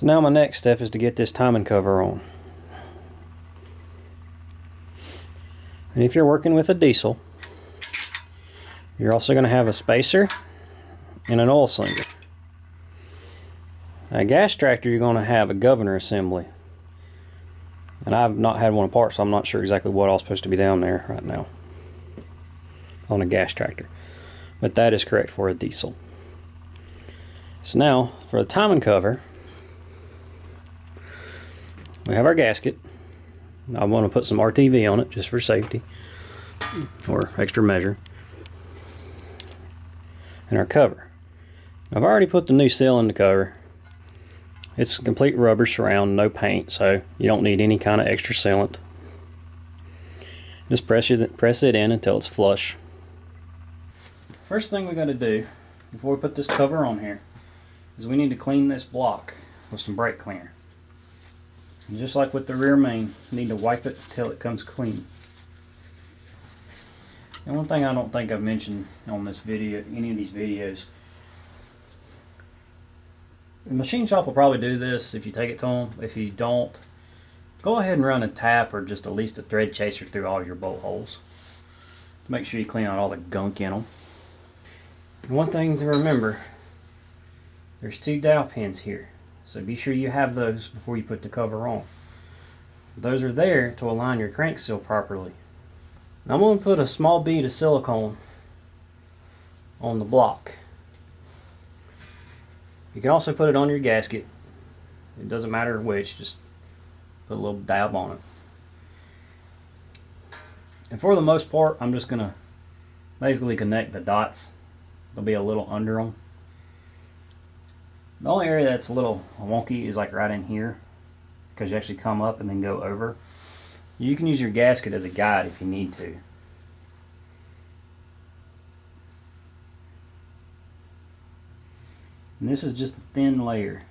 So now my next step is to get this timing cover on. And if you're working with a diesel, you're also going to have a spacer and an oil slinger. A gas tractor, you're going to have a governor assembly. And I've not had one apart, so I'm not sure exactly what all's supposed to be down there right now on a gas tractor. But that is correct for a diesel. So now, for the timing cover, we have our gasket. I want to put some RTV on it just for safety or extra measure. And our cover. I've already put the new seal in the cover. It's a complete rubber surround, no paint, so you don't need any kind of extra sealant. Just press it in until it's flush. First thing we got to do before we put this cover on here is we need to clean this block with some brake cleaner. And just like with the rear main, you need to wipe it until it comes clean. And one thing I don't think I've mentioned on this video, any of these videos, the machine shop will probably do this if you take it to them. If you don't, go ahead and run a tap or just at least a thread chaser through all your bolt holes to make sure you clean out all the gunk in them. And one thing to remember, there's 2 dowel pins here, so be sure you have those before you put the cover on. Those are there to align your crank seal properly. Now I'm going to put a small bead of silicone on the block. You can also put it on your gasket. It doesn't matter which, just put a little dab on it. And for the most part, I'm just going to basically connect the dots. There'll be a little under them. The only area that's a little wonky is like right in here, because you actually come up and then go over. You can use your gasket as a guide if you need to. And this is just a thin layer.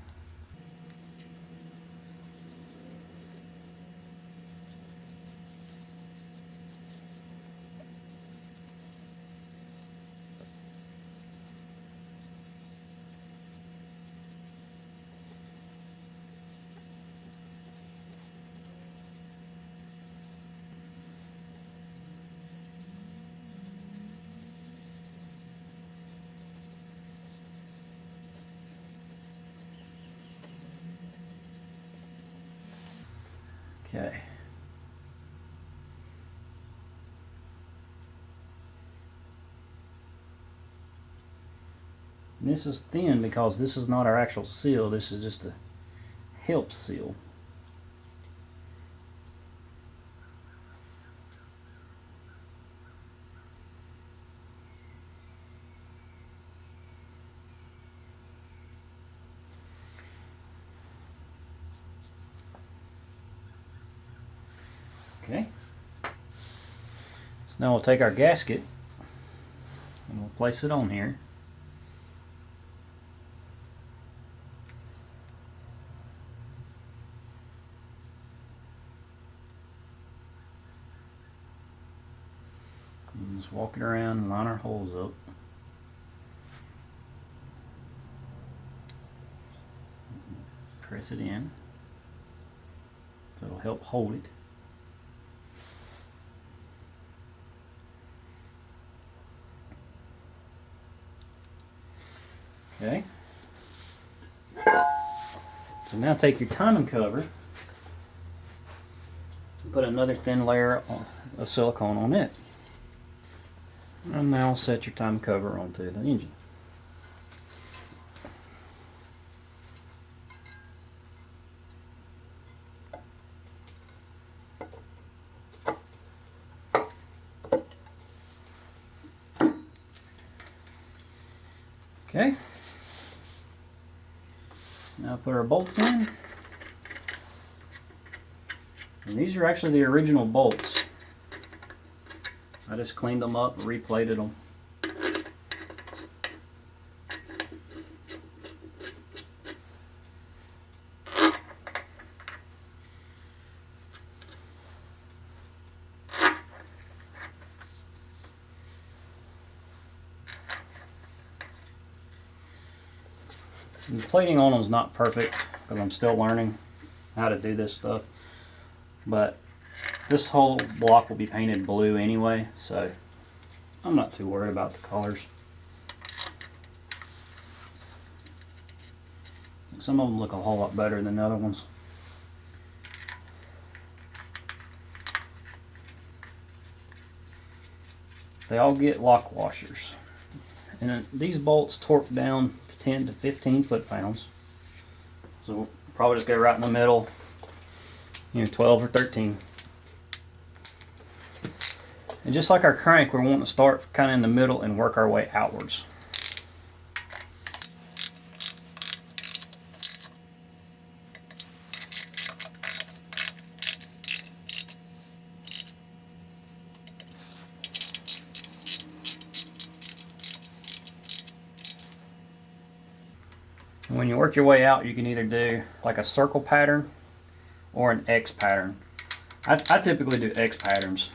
Okay. And this is thin because this is not our actual seal, this is just a help seal. Okay. So now we'll take our gasket and we'll place it on here. And just walk it around and line our holes up. Press it in so it'll help hold it. Okay. So now take your timing cover and put another thin layer of silicone on it. And now set your timing cover onto the engine. Okay. Now put our bolts in. And these are actually the original bolts. I just cleaned them up and replated them. And the plating on them is not perfect. because I'm still learning how to do this stuff. But this whole block will be painted blue anyway, so I'm not too worried about the colors. Some of them look a whole lot better than the other ones. They all get lock washers. And these bolts torque down to 10 to 15 foot-pounds. So we'll probably just go right in the middle, 12 or 13. And just like our crank, we're wanting to start kind of in the middle and work our way outwards. And when you work your way out, you can either do like a circle pattern or an X pattern. I typically do X patterns,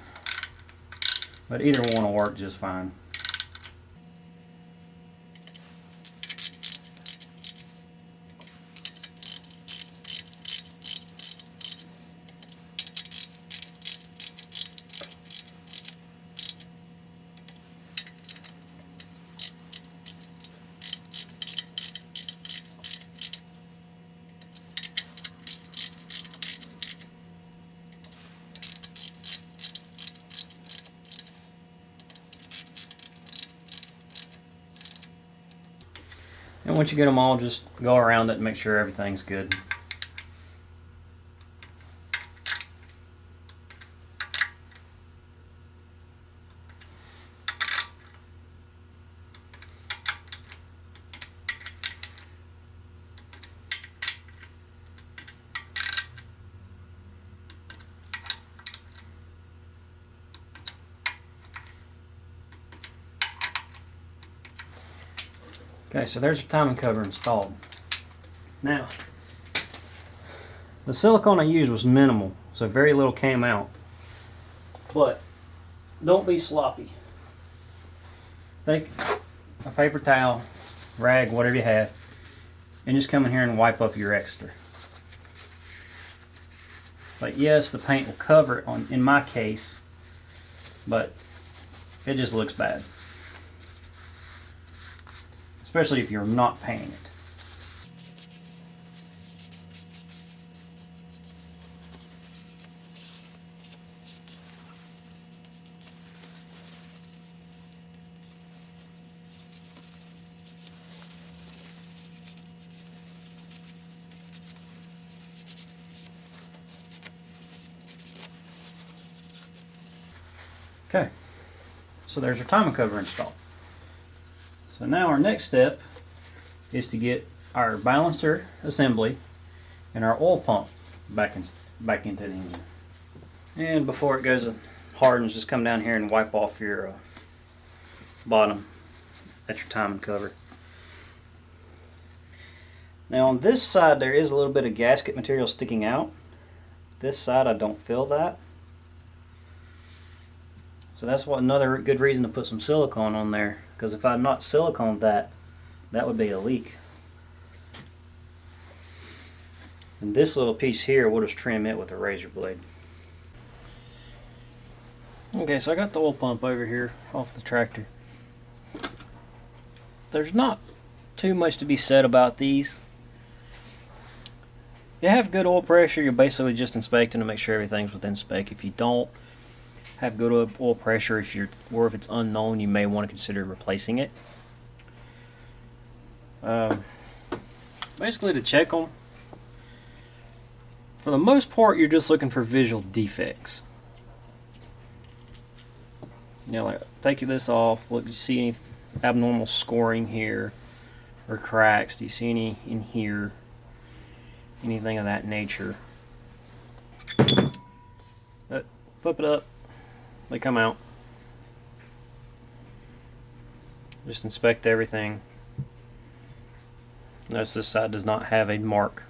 but either one will work just fine. And once you get them all, just go around it and make sure everything's good. Okay, so there's your timing cover installed. Now, the silicone I used was minimal, so very little came out. But don't be sloppy. Take a paper towel, rag, whatever you have, and just come in here and wipe up your extra. But yes, the paint will cover it in my case, but it just looks bad. Especially if you're not painting it. Okay, so there's our timing cover installed. So now our next step is to get our balancer assembly and our oil pump back into the engine. And before it goes and hardens, just come down here and wipe off your bottom. That's your timing cover. Now on this side there is a little bit of gasket material sticking out. This side I don't feel that. So that's another good reason to put some silicone on there, because if I had not siliconed that, that would be a leak. And this little piece here, we'll just trim it with a razor blade. Okay, so I got the oil pump over here off the tractor. There's not too much to be said about these. If you have good oil pressure, you're basically just inspecting to make sure everything's within spec. If you don't have good oil pressure, if it's unknown, you may want to consider replacing it. Basically, to check them, for the most part, you're just looking for visual defects. Like take this off. Look, do you see any abnormal scoring here or cracks? Do you see any in here? Anything of that nature? Flip it up. They come out. Just inspect everything. Notice this side does not have a mark,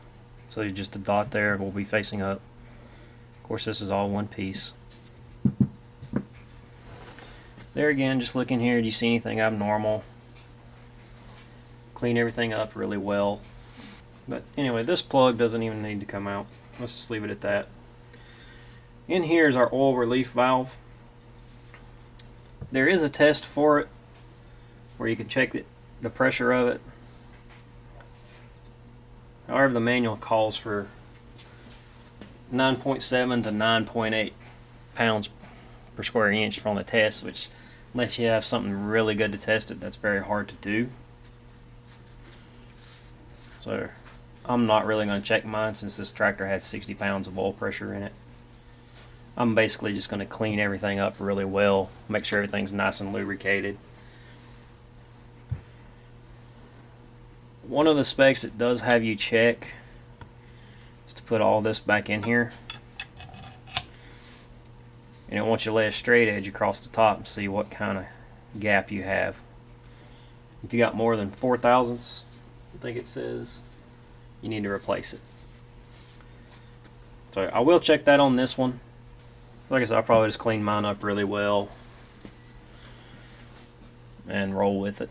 so just a dot there will be facing up. Of course, this is all one piece. There again, just look in here. Do you see anything abnormal? Clean everything up really well. But anyway, this plug doesn't even need to come out. Let's just leave it at that. In here is our oil relief valve. There is a test for it where you can check the pressure of it. However, the manual calls for 9.7 to 9.8 pounds per square inch from the test, which unless you have something really good to test it, that's very hard to do. So I'm not really going to check mine since this tractor had 60 pounds of oil pressure in it. I'm basically just going to clean everything up really well, make sure everything's nice and lubricated. One of the specs it does have you check is to put all this back in here. And it wants you to lay a straight edge across the top and see what kind of gap you have. If you got more than 4 thousandths, I think it says, you need to replace it. So I will check that on this one. Like I said, I'll probably just clean mine up really well and roll with it.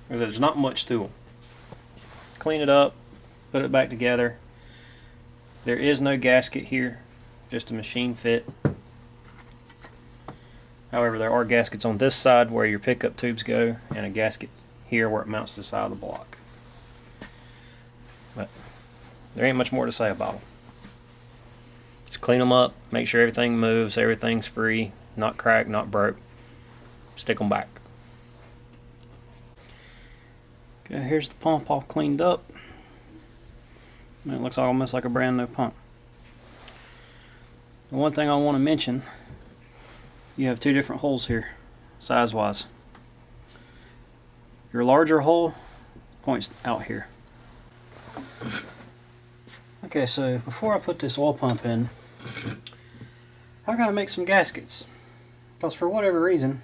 Because there's not much to them. Clean it up, put it back together. There is no gasket here, just a machine fit. However, there are gaskets on this side where your pickup tubes go, and a gasket here where it mounts to the side of the block. But there ain't much more to say about them. Just clean them up, make sure everything moves, everything's free, not cracked, not broke. Stick them back. Okay, here's the pump all cleaned up. And it looks almost like a brand new pump. The one thing I want to mention, you have two different holes here, size-wise. Your larger hole points out here. Okay, so before I put this oil pump in, I gotta make some gaskets. Because for whatever reason,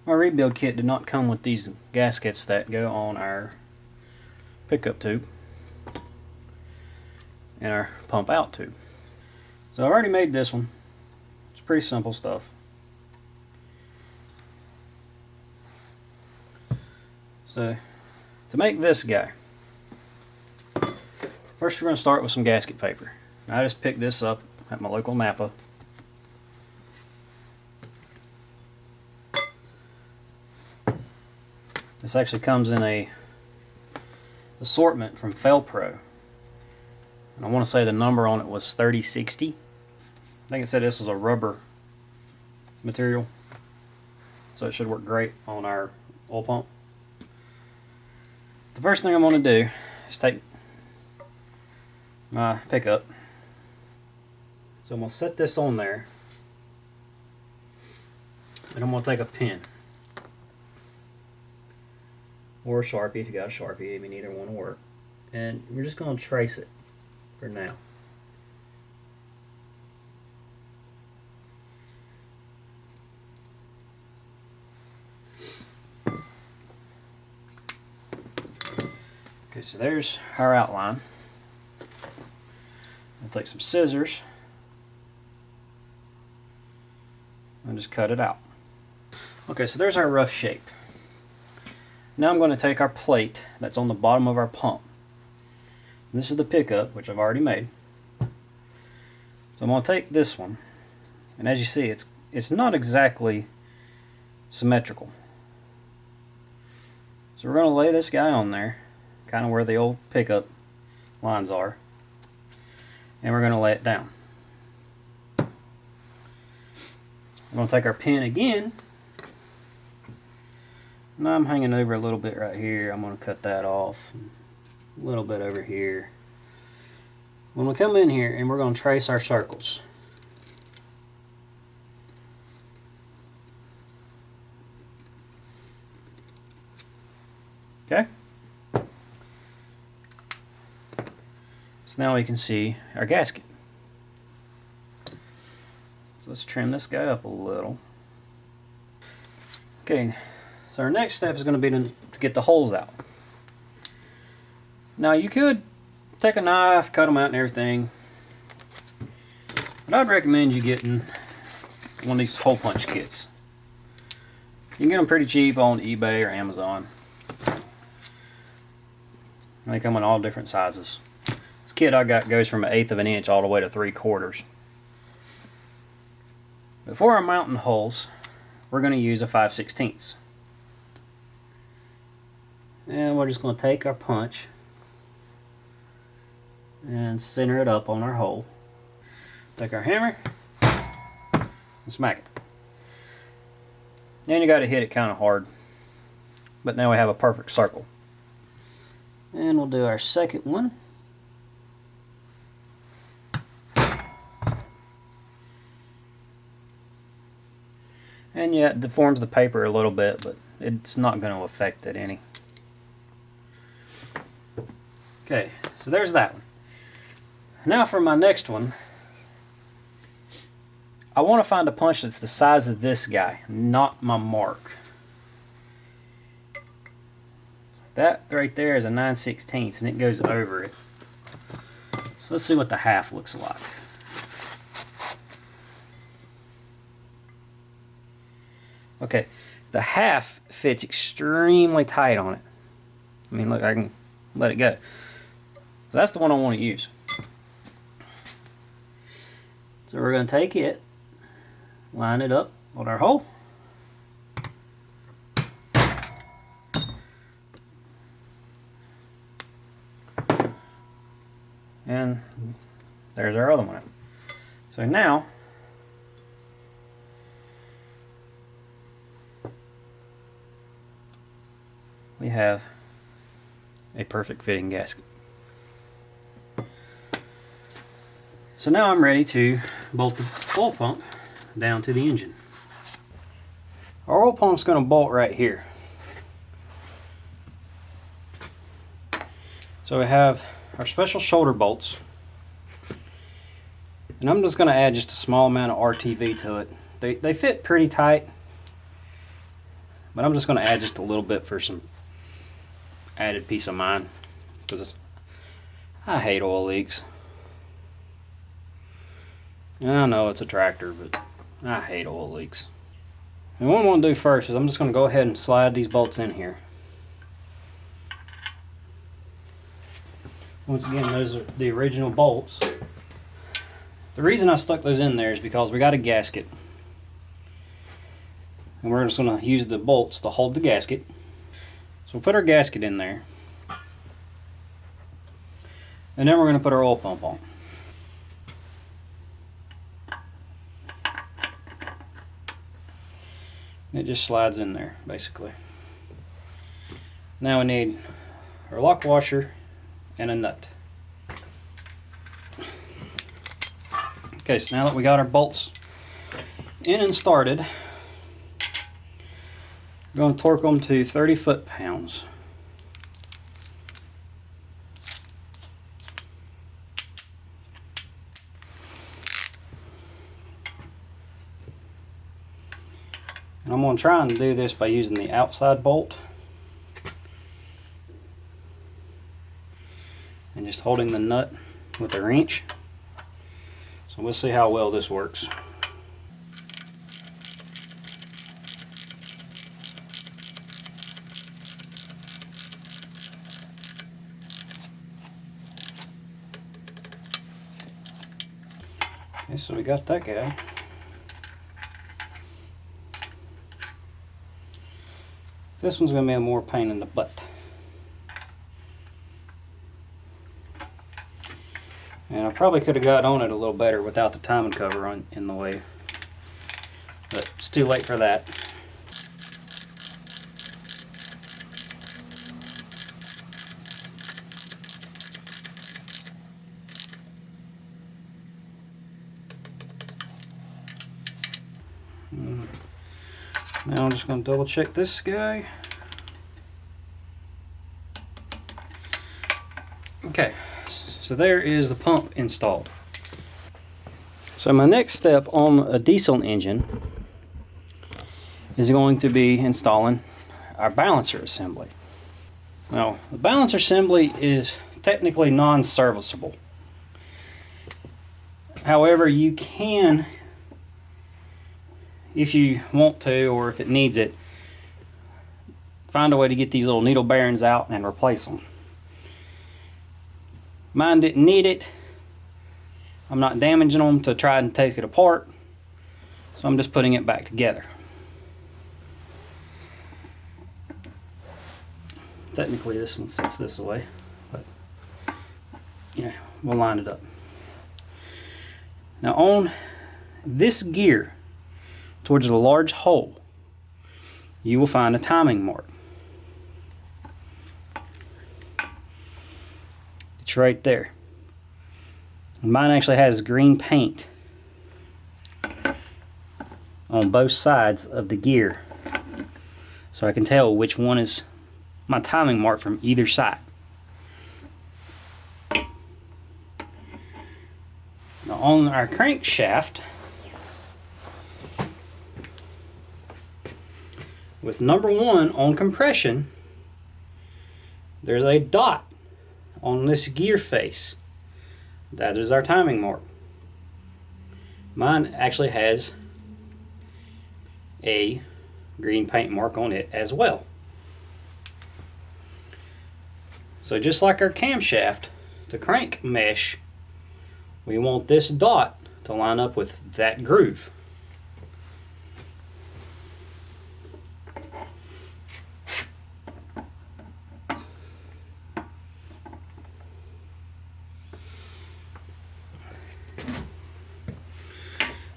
our rebuild kit did not come with these gaskets that go on our pickup tube and our pump out tube. So I've already made this one. It's pretty simple stuff. So to make this guy, first we're going to start with some gasket paper. I just picked this up at my local Napa. This actually comes in a assortment from Felpro. And I want to say the number on it was 3060. I think it said this was a rubber material. So it should work great on our oil pump. The first thing I'm going to do is take my pickup. So I'm going to set this on there. And I'm going to take a pen. Or a Sharpie if you got a Sharpie. I mean, either one will work. And we're just going to trace it for now. Okay, so there's our outline. I'll take some scissors and just cut it out. Okay, so there's our rough shape. Now I'm going to take our plate that's on the bottom of our pump. This is the pickup, which I've already made. So I'm going to take this one, and as you see, it's not exactly symmetrical. So we're going to lay this guy on there, kind of where the old pickup lines are, and we're going to lay it down. We're going to take our pen again. Now I'm hanging over a little bit right here. I'm going to cut that off. A little bit over here. When we come in here and we're going to trace our circles. Okay? So now we can see our gasket. So let's trim this guy up a little. Okay, so our next step is going to be to get the holes out. Now you could take a knife, cut them out and everything, but I'd recommend you getting one of these hole punch kits. You can get them pretty cheap on eBay or Amazon. They come in all different sizes. This kit I got goes from 1/8 of an inch all the way to 3/4. But for our mounting holes, we're going to use a 5/16. And we're just going to take our punch and center it up on our hole. Take our hammer and smack it. Then you got to hit it kind of hard. But now we have a perfect circle. And we'll do our second one. And yeah, it deforms the paper a little bit, but it's not going to affect it any. Okay, so there's that one. Now for my next one, I want to find a punch that's the size of this guy, not my mark. That right there is a 9/16 and it goes over it. So let's see what the half looks like. Okay, the half fits extremely tight on it. I mean, look, I can let it go. So that's the one I want to use. So we're going to take it, line it up on our hole. And there's our other one. So now, we have a perfect fitting gasket. So now I'm ready to bolt the oil pump down to the engine. Our oil pump's going to bolt right here. So we have our special shoulder bolts, and I'm just going to add just a small amount of RTV to it. They fit pretty tight, but I'm just going to add just a little bit for some added peace of mind, because I hate oil leaks. And I know it's a tractor, but I hate oil leaks. And what I'm going to do first is I'm just going to go ahead and slide these bolts in here. Once again, those are the original bolts. The reason I stuck those in there is because we got a gasket. And we're just going to use the bolts to hold the gasket. So we'll put our gasket in there. And then we're going to put our oil pump on. It just slides in there, basically. Now we need our lock washer and a nut. Okay, so now that we got our bolts in and started, we're going to torque them to 30 foot-pounds. And I'm going to try and do this by using the outside bolt and just holding the nut with a wrench. So we'll see how well this works. Okay, so we got that guy. This one's going to be a more pain in the butt. And I probably could have got on it a little better without the timing cover in the way. But it's too late for that. Now I'm just going to double check this guy. Okay, so there is the pump installed. So my next step on a diesel engine is going to be installing our balancer assembly. Now, the balancer assembly is technically non-serviceable. However, you can, if you want to or if it needs it, find a way to get these little needle bearings out and replace them. Mine didn't need it. I'm not damaging them to try and take it apart, so I'm just putting it back together. Technically this one sits this way, but yeah, we'll line it up. Now on this gear, towards the large hole, you will find a timing mark. It's right there. Mine actually has green paint on both sides of the gear, so I can tell which one is my timing mark from either side. Now on our crankshaft, with number 1 on compression, there's a dot on this gear face. That is our timing mark. Mine actually has a green paint mark on it as well. So just like our camshaft, the crank mesh, we want this dot to line up with that groove.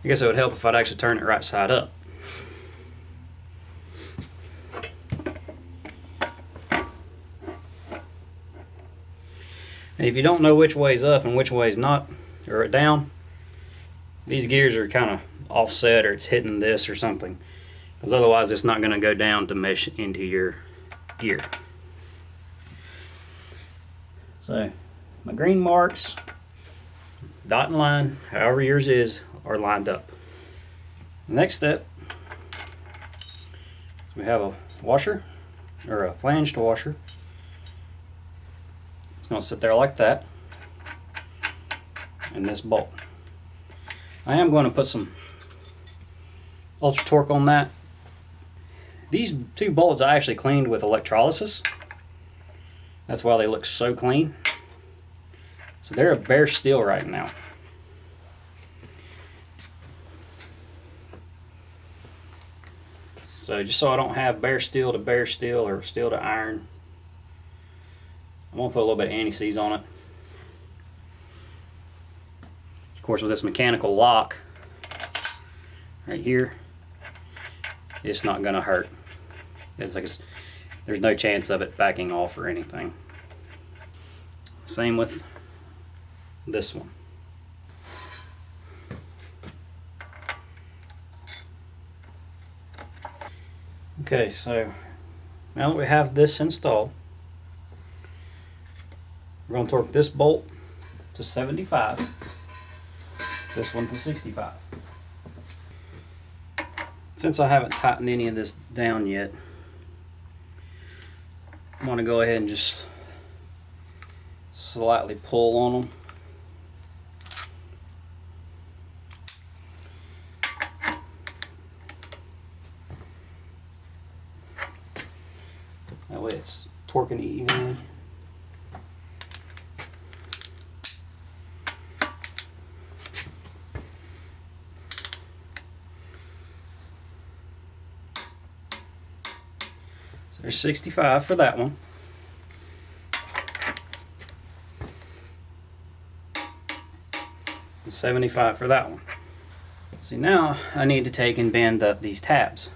I guess it would help if I'd actually turn it right side up. And if you don't know which way's up and which way's not, or down, these gears are kind of offset, or it's hitting this or something, because otherwise it's not going to go down to mesh into your gear. So my green marks, dot and line, however yours is, are lined up. Next step, we have a washer, or a flanged washer. It's going to sit there like that, and this bolt. I am going to put some ultra torque on that. These 2 bolts I actually cleaned with electrolysis. That's why they look so clean. So they're a bare steel right now. So just so I don't have bare steel to bare steel or steel to iron, I'm going to put a little bit of anti-seize on it. Of course, with this mechanical lock right here, it's not going to hurt. It's like there's no chance of it backing off or anything. Same with this one. Okay, so now that we have this installed, we're going to torque this bolt to 75, this one to 65. Since I haven't tightened any of this down yet, I'm going to go ahead and just slightly pull on them. That way it's torquing evenly. So there's 65 for that one. And 75 for that one. See, now I need to take and bend up these tabs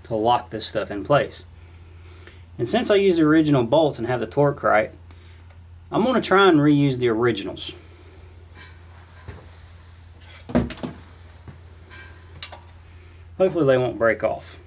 to lock this stuff in place. And since I use the original bolts and have the torque right, I'm going to try and reuse the originals. Hopefully they won't break off.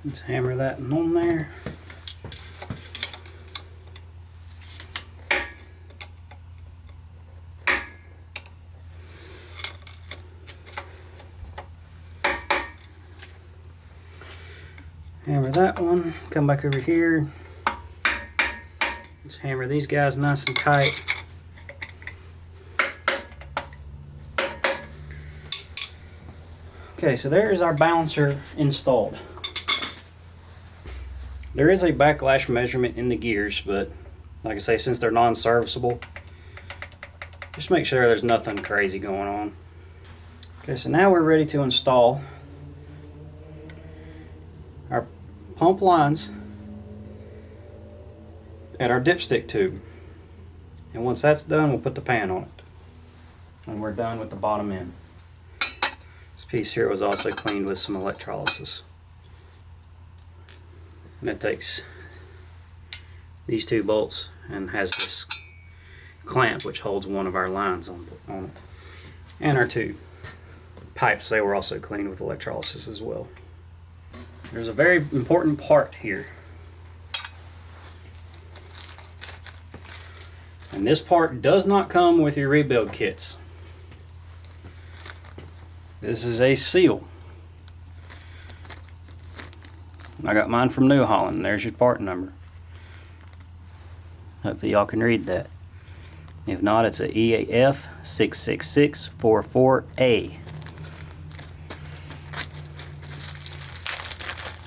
Let's hammer that on there. Hammer that one, come back over here. Just hammer these guys nice and tight. Okay, so there is our balancer installed. There is a backlash measurement in the gears, but like I say, since they're non-serviceable, just make sure there's nothing crazy going on. Okay, so now we're ready to install our pump lines and our dipstick tube. And once that's done, we'll put the pan on it. And we're done with the bottom end. This piece here was also cleaned with some electrolysis. And it takes these two bolts and has this clamp which holds one of our lines on it. And our two pipes, they were also cleaned with electrolysis as well. There's a very important part here. And this part does not come with your rebuild kits. This is a seal. I got mine from New Holland. There's your part number. Hopefully y'all can read that. If not, it's a EAF 66644A.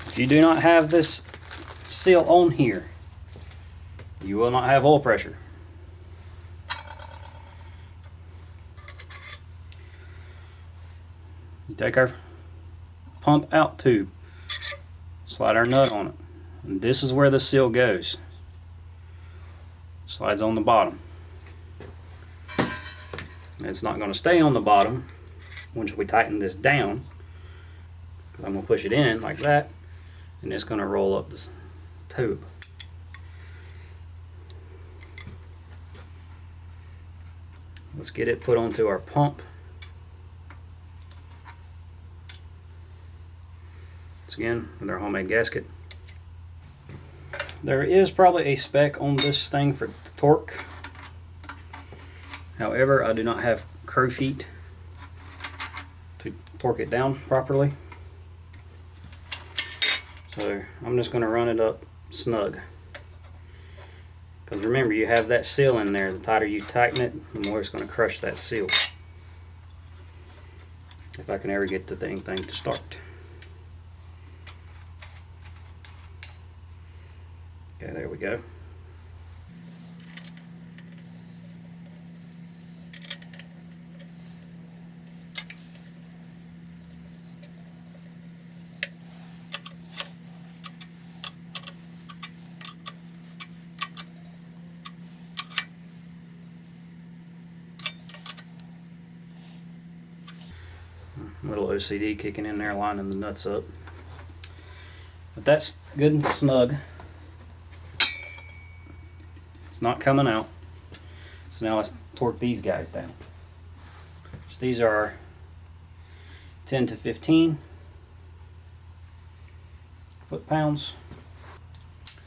If you do not have this seal on here, you will not have oil pressure. You take our pump out tube, slide our nut on it, and this is where the seal goes. Slides on the bottom. And it's not going to stay on the bottom once we tighten this down. I'm going to push it in like that, and it's going to roll up this tube. Let's get it put onto our pump. Once again, with our homemade gasket. There is probably a spec on this thing for torque. However, I do not have crow feet to torque it down properly. So I'm just going to run it up snug. Because remember, you have that seal in there. The tighter you tighten it, the more it's going to crush that seal. If I can ever get the thing to start. Okay, there we go. A little OCD kicking in there, lining the nuts up. But that's good and snug. It's not coming out. So now let's torque these guys down. So these are 10 to 15 foot-pounds. So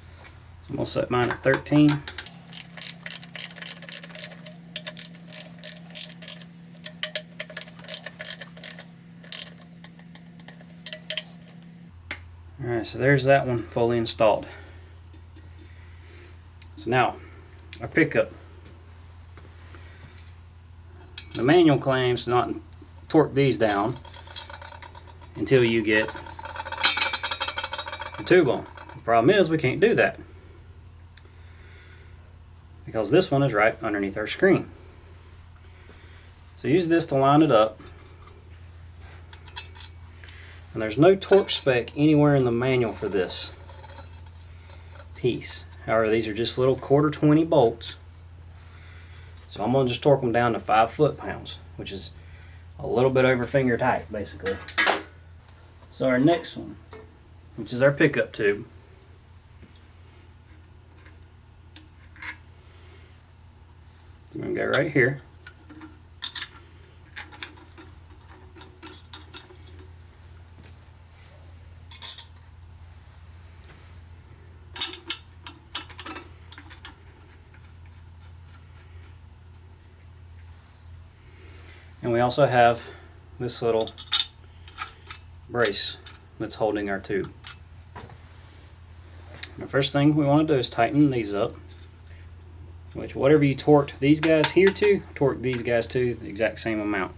I'm going to set mine at 13. Alright, so there's that one fully installed. So now, our pickup. The manual claims to not torque these down until you get the tube on. The problem is we can't do that because this one is right underneath our screen. So use this to line it up. And there's no torque spec anywhere in the manual for this piece. However, these are just little 1/4 bolts. So I'm going to just torque them down to 5 foot-pounds, which is a little bit over finger tight, basically. So our next one, which is our pickup tube. So I'm going to go right here. And we also have this little brace that's holding our tube. The first thing we want to do is tighten these up. Which, whatever you torqued these guys here to, torque these guys to the exact same amount.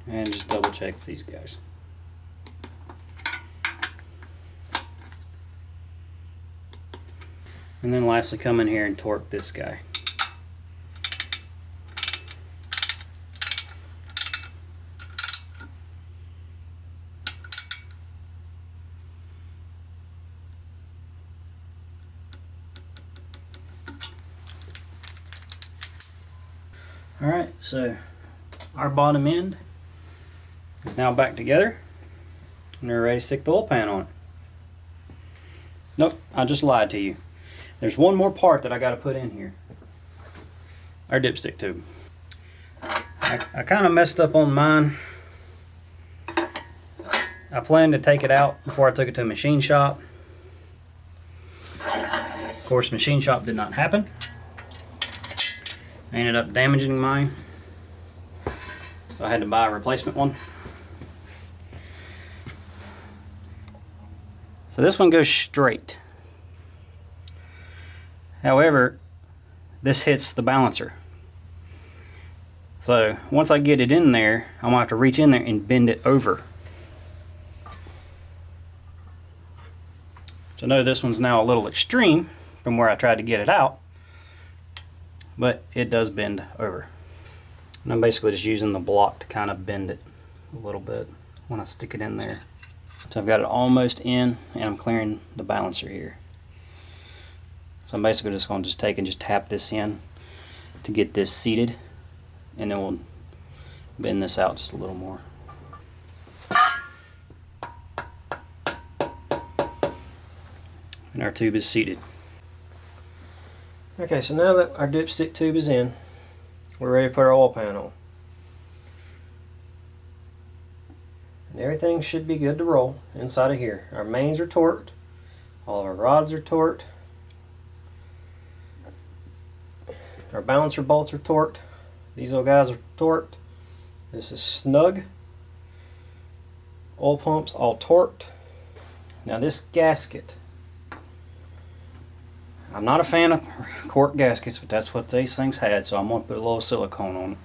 And just double check these guys. And then lastly, come in here and torque this guy. Alright, so our bottom end is now back together, and we're ready to stick the oil pan on it. Nope, I just lied to you. There's one more part that I got to put in here. Our dipstick tube. I kind of messed up on mine. I planned to take it out before I took it to a machine shop. Of course, machine shop did not happen. I ended up damaging mine, so I had to buy a replacement one. So this one goes straight. However, this hits the balancer. So once I get it in there, I'm gonna have to reach in there and bend it over. So I know this one's now a little extreme from where I tried to get it out, but it does bend over. And I'm basically just using the block to kind of bend it a little bit when I stick it in there. So I've got it almost in, and I'm clearing the balancer here. So I'm basically just going to take and just tap this in to get this seated, and then we'll bend this out just a little more. And our tube is seated. Okay, so now that our dipstick tube is in, we're ready to put our oil pan on. And everything should be good to roll inside of here. Our mains are torqued, all of our rods are torqued, our balancer bolts are torqued, these little guys are torqued, this is snug, oil pumps all torqued. Now this gasket, I'm not a fan of cork gaskets, but that's what these things had, so I'm going to put a little silicone on it.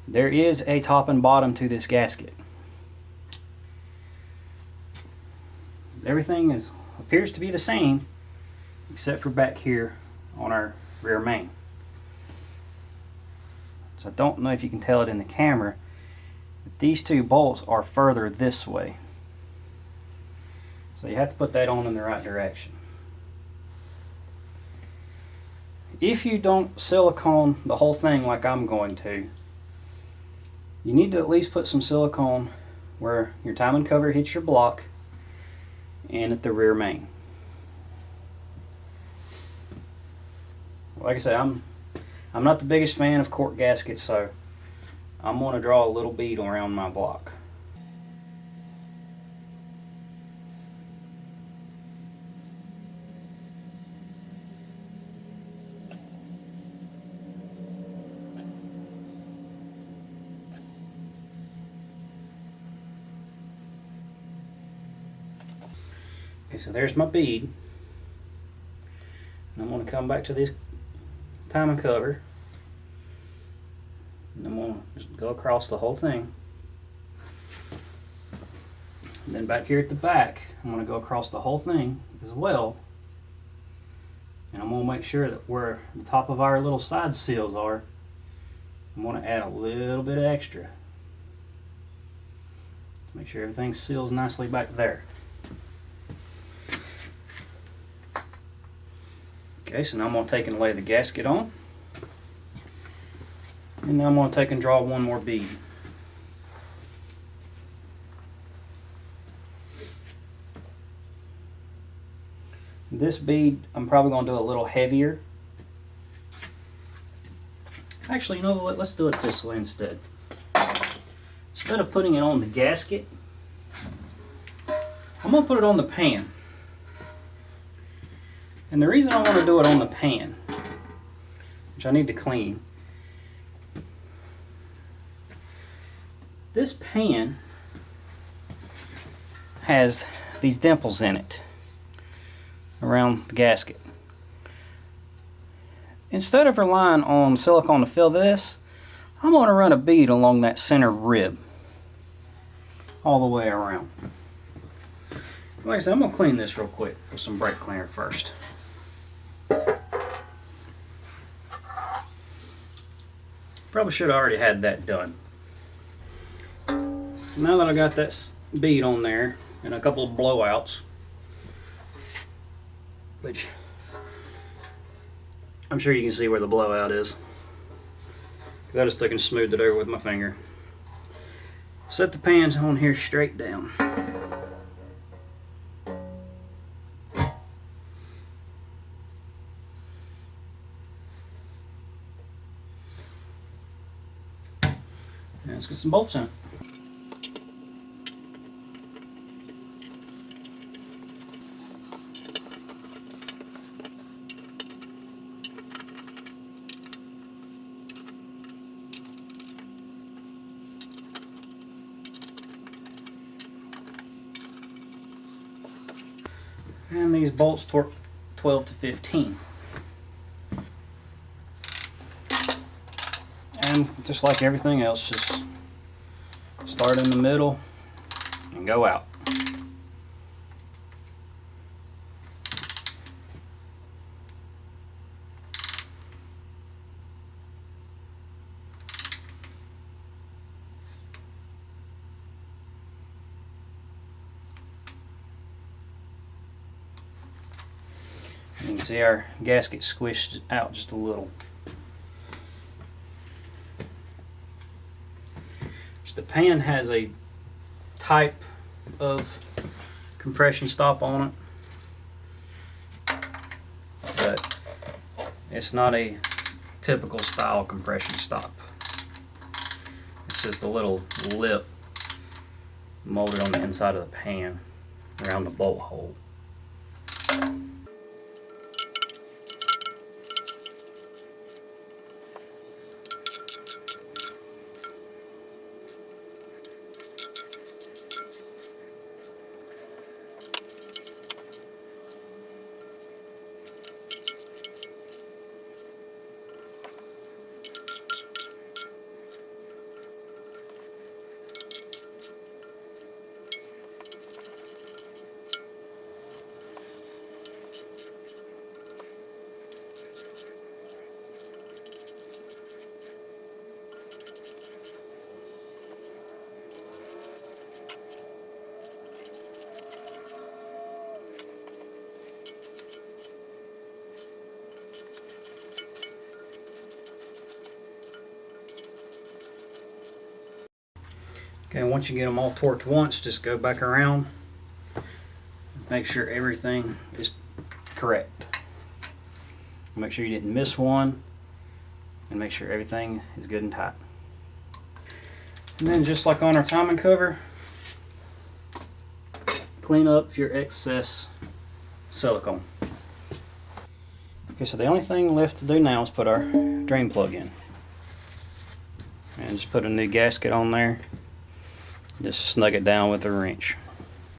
There is a top and bottom to this gasket. Everything appears to be the same, except for back here on our rear main. So I don't know if you can tell it in the camera, but these two bolts are further this way. So you have to put that on in the right direction. If you don't silicone the whole thing like I'm going to, you need to at least put some silicone where your timing cover hits your block and at the rear main. Like I said, I'm not the biggest fan of cork gaskets, so I'm going to draw a little bead around my block. Okay, so there's my bead. And I'm going to come back to this timing cover. And I'm going to just go across the whole thing. And then back here at the back, I'm going to go across the whole thing as well. And I'm going to make sure that where the top of our little side seals are, I'm going to add a little bit of extra. To make sure everything seals nicely back there. Okay, so now I'm going to take and lay the gasket on. And now I'm going to take and draw one more bead. This bead, I'm probably going to do a little heavier. Actually, you know what? Let's do it this way instead. Instead of putting it on the gasket, I'm going to put it on the pan. And the reason I want to do it on the pan, which I need to clean, this pan has these dimples in it around the gasket. Instead of relying on silicone to fill this, I'm going to run a bead along that center rib all the way around. Like I said, I'm going to clean this real quick with some brake cleaner first. Probably should have already had that done. So now that I got that bead on there and a couple of blowouts, which I'm sure you can see where the blowout is, because I just took and smoothed it over with my finger. Set the pans on here straight down. And let's get some bolts in it. And these bolts torque 12 to 15. And just like everything else, just start in the middle and go out. You can see our gasket squished out just a little. The pan has a type of compression stop on it, but it's not a typical style compression stop. It's just a little lip molded on the inside of the pan around the bolt hole. Okay, once you get them all torqued once, just go back around. Make sure everything is correct. Make sure you didn't miss one, and make sure everything is good and tight. And then just like on our timing cover, clean up your excess silicone. Okay, so the only thing left to do now is put our drain plug in. And just put a new gasket on there. Just snug it down with a wrench.